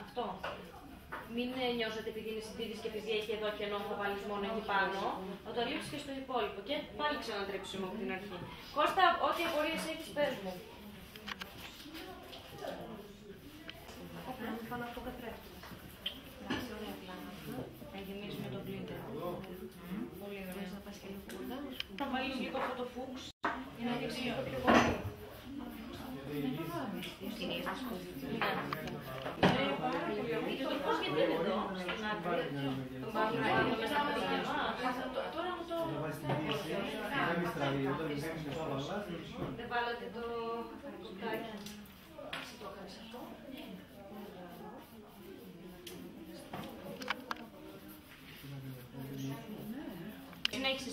Αυτό. Μην νιώσετε επειδή είναι συντήρηση και επειδή έχει εδώ κενό θα βάλεις μόνο εκεί πάνω, θα το λείψεις και στο υπόλοιπο και πάλι ξανατρέψουμε από την αρχή. Κώστα, ό,τι απορίες έχεις πες μου. Θα να πω καθρέφτοντας. Εντάξει, ωραία πλάνα. Θα γεμίσουμε το πλύτερο. Πολύ ωραία. Θα πας και λίγο κούρδα. Θα βάλεις λίγο αυτό το φούξ για να δείξει λίγο πιο πολύ. Στην ίδια σκούδη. Πώς γιατί είναι εδώ, στην άκρη. Τον πάμε μέσα από την γεμά. Τώρα μου το... Δεν βάλατε το κουτάκι. Εσύ το έκανες αυτό.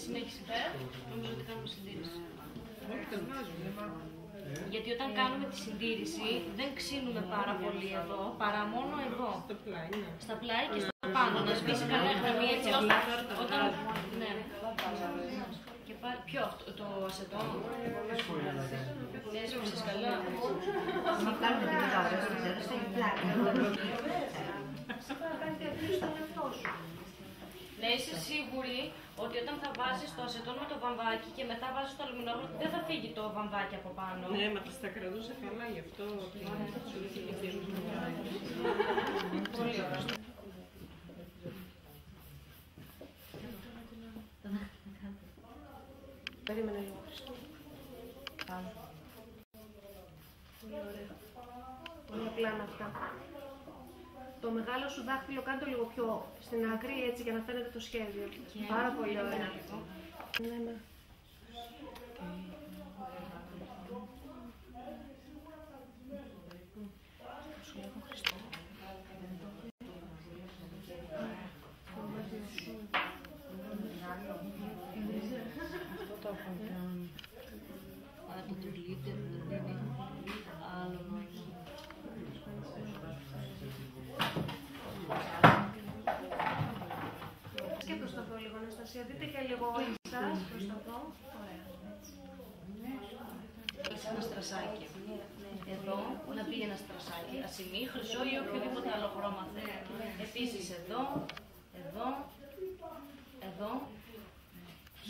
Συνέχισε. Νομίζω ότι κάνουμε συντήρηση. Γιατί όταν κάνουμε τη συντήρηση δεν ξύνουμε πάρα πολύ εδώ, παρά μόνο εδώ. Στα πλάι και στο πάνω. Να σβήσει κανένα γραμμή έτσι ώστε όταν... Ναι. Και πάλι ποιο αυτό, το ασετόν. Ναι, έσβησες καλά. Μα κάνουμε την ώρα, στο ξέρω, στο πλάι. Θα κάνετε απλή στον εαυτό σου. Να είσαι σίγουρη ότι όταν θα βάζεις το ασετόν με το βαμβάκι και μετά βάζεις το αλουμινόχαρτο δεν θα φύγει το βαμβάκι από πάνω. Ναι, μα τα κρατούσα καλά, γι' αυτό σου είχε πληθύνει. Πολύ ωραία. Περίμενε λίγο. Πάμε. Πολύ ωραία. Πολύ απλά είναι αυτά. Το μεγάλο σου δάχτυλο κάνε το λίγο πιο στην άκρη έτσι για να φαίνεται το σχέδιο. Πάρα πολύ ωραία. Ναι, ναι. Αυτό το έχω κάνει. Αλλά το τουλίτερ δεν είναι άλλο νόημα. Και προς το δω λίγο, Αναστασία. Δείτε και λίγο εσάς προς το δω. Ωραία. Είσαι ένα στρασάκι. Εδώ να πει ένα στρασάκι. Ασημή, χρυσό ή οποιοδήποτε άλλο χρώμα θέλει. Επίσης εδώ, εδώ, εδώ.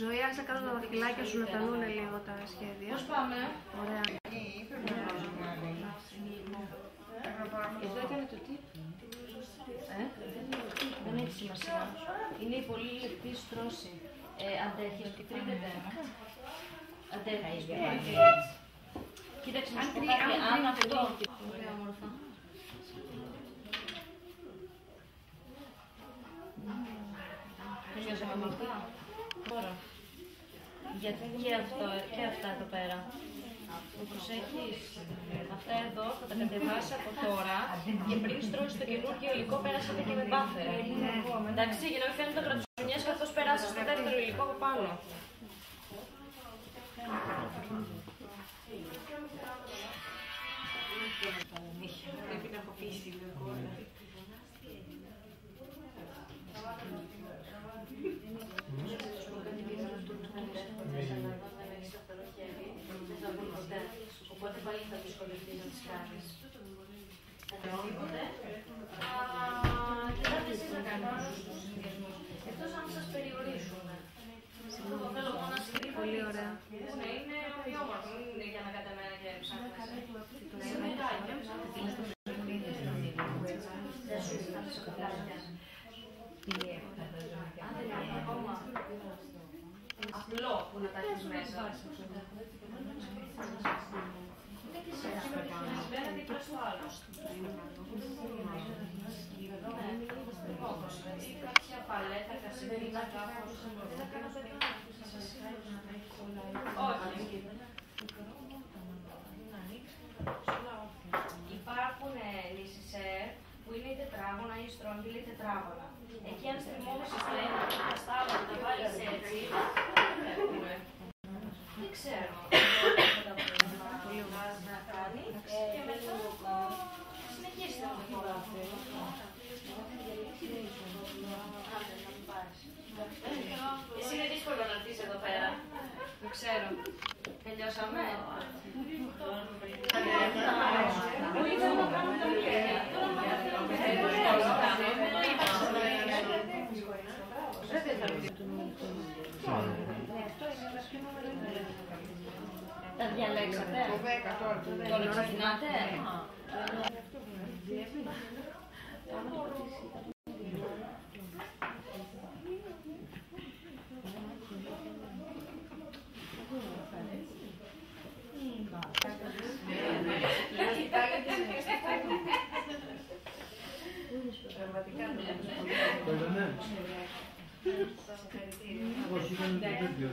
Ζωή, άσε κάτω τα δαχτυλάκια σου να φανούν λίγο τα σχέδια. Πώς πάμε? Ωραία. Εδώ έκανε το τι? Δεν έχει σημασία. Είναι η πολύ λεπτή στρώση. Αντέχει, τρίβεται. Αντέχει. Κοίταξε, να σου πω κάτι. Αν αυτό... Ωραία, όμορφα. Τελειώσαμε με αυτά. Τώρα. Γιατί και αυτά εδώ πέρα. Το προσέχεις. Αυτά εδώ θα τα κατεβάσεις από τώρα και πριν στρώσεις το καινούργιο υλικό πέρασατε και με μπάφερ. Εντάξει, για να μην φαίνεται κρατουσουνιές καθώς περάσεις το δεύτερο υλικό από πάνω. Πρέπει να αποφύγει λίγο. Οπότε πάλι θα δυσκολευτείς να τις κάνεις. Οτιδήποτε. Κοιτάξτε εσείς να κάνετε τους συνδυασμούς. Εκτός αν σας περιορίσουν. Εγώ θέλω μόνο να συγκρίνω. Πολύ ωραία. Ναι, είναι πιο όμορφο. Δεν είναι για να κατεμένα και ψάχνεσαι. Δεν σου ήρθαν σε κολλάκια. Αν δεν είναι ακόμα απλό που να τα έχεις μέσα. Ένα δίπλα στο άλλο. Κάποια παλέτα, κασιμίνα, κάπως. Όχι. Υπάρχουν νησισέρ που είναι η τετράγωνα ή η στρογγυλή τετράγωνα. Εκεί αν στριμώγεσαι στα ένα και στα άλλα και τα βάλεις έτσι, δεν ξέρω. Πολύ βάζει να κάνει και μετά συνεχίστε να το Εσύ είναι δύσκολο να έρθεις εδώ πέρα. Το ξέρω. Τελειώσαμε. Όλοι θέλουν να κάνουν τα παιδιά. Τα διαλέξατε. Τώρα ξεκινάτε. Όχι, ήταν το τέτοιο,